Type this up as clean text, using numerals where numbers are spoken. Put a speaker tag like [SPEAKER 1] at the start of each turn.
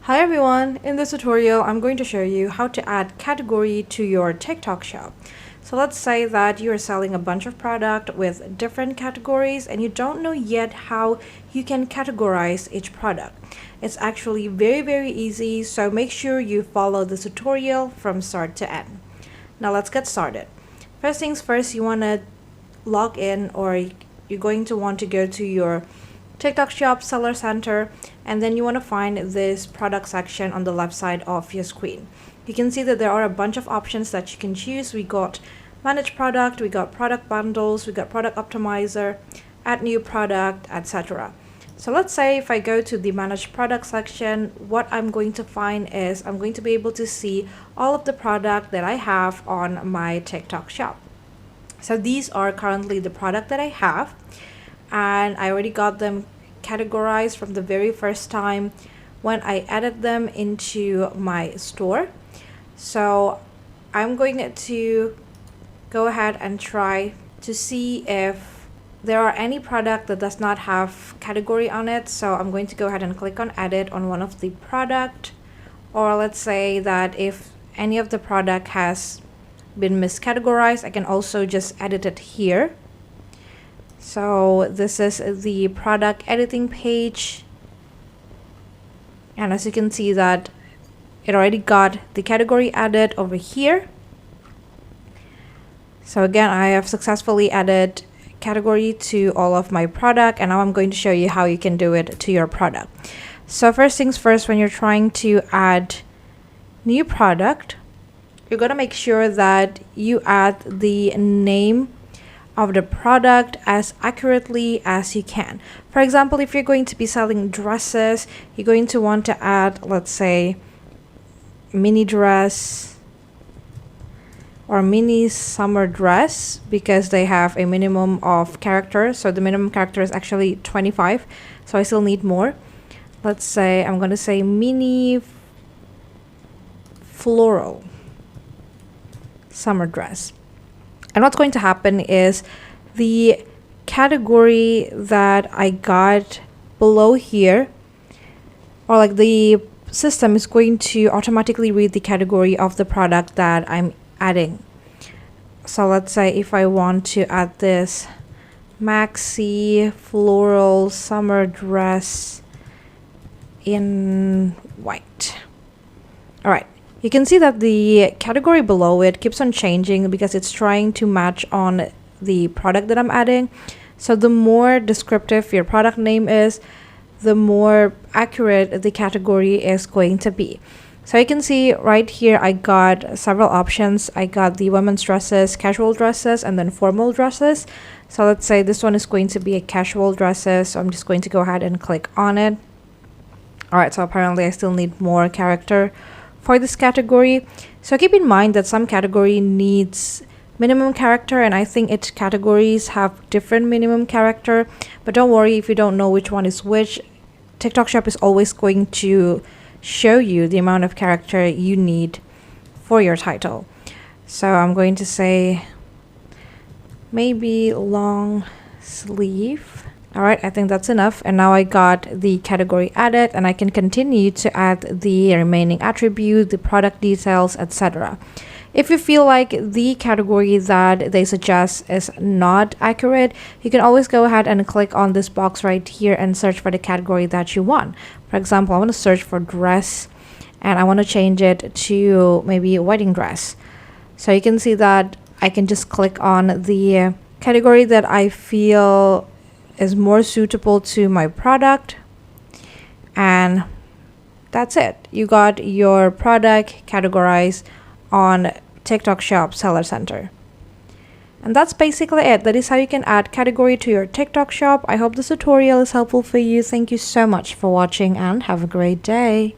[SPEAKER 1] Hi everyone, in this tutorial I'm going to show you how to add category to your TikTok shop. So let's say that you are selling a bunch of product with different categories and you don't know yet how you can categorize each product. It's actually very easy, so make sure you follow the tutorial from start to end. Now let's get started. First things first, you want to log in, or you're going to want to go to your TikTok shop seller center, and then you want to find this product section on the left side of your screen. You can see that there are a bunch of options that you can choose. We got manage product, we got product bundles, we got product optimizer, add new product, etc. So let's say if I go to the manage product section, what I'm going to find is I'm going to be able to see all of the product that I have on my TikTok shop. So these are currently the product that I have, and I already got them categorized from the very first time when I added them into my store. So I'm going to go ahead and try to see if there are any product that does not have category on it. So I'm going to go ahead and click on edit on one of the product, or let's say that if any of the product has been miscategorized, I can also just edit it here. So this is the product editing page, and as you can see that it already got the category added over here. So again, I have successfully added category to all of my product, and now I'm going to show you how you can do it to your product. So first things first, when you're trying to add new product, you're going to make sure that you add the name of the product as accurately as you can. For example, if you're going to be selling dresses, you're going to want to add, let's say, mini dress or mini summer dress, because they have a minimum of characters. So the minimum character is actually 25, so I still need more. Let's say I'm going to say mini floral summer dress. And what's going to happen is the category that I got below here, or like the system is going to automatically read the category of the product that I'm adding. So let's say if I want to add this maxi floral summer dress in white. All right. You can see that the category below it keeps on changing because it's trying to match on the product that I'm adding. So the more descriptive your product name is, the more accurate the category is going to be. So you can see right here I got several options. I got the women's dresses, casual dresses, and then formal dresses. So let's say this one is going to be a casual dresses. So I'm just going to go ahead and click on it. All right, so apparently I still need more character for this category. So keep in mind that some category needs minimum character, and I think its categories have different minimum character, but don't worry if you don't know which one is which. TikTok Shop is always going to show you the amount of character you need for your title. So I'm going to say maybe long sleeve. All right, I think that's enough. And now I got the category added, and I can continue to add the remaining attribute, the product details, etc. If you feel like the category that they suggest is not accurate, you can always go ahead and click on this box right here and search for the category that you want. For example, I want to search for dress, and I want to change it to maybe wedding dress. So you can see that I can just click on the category that I feel is more suitable to my product, and that's it. You got your product categorized on TikTok Shop Seller Center. And that's basically it. That is how you can add category to your TikTok shop. I hope this tutorial is helpful for you. Thank you so much for watching, and have a great day.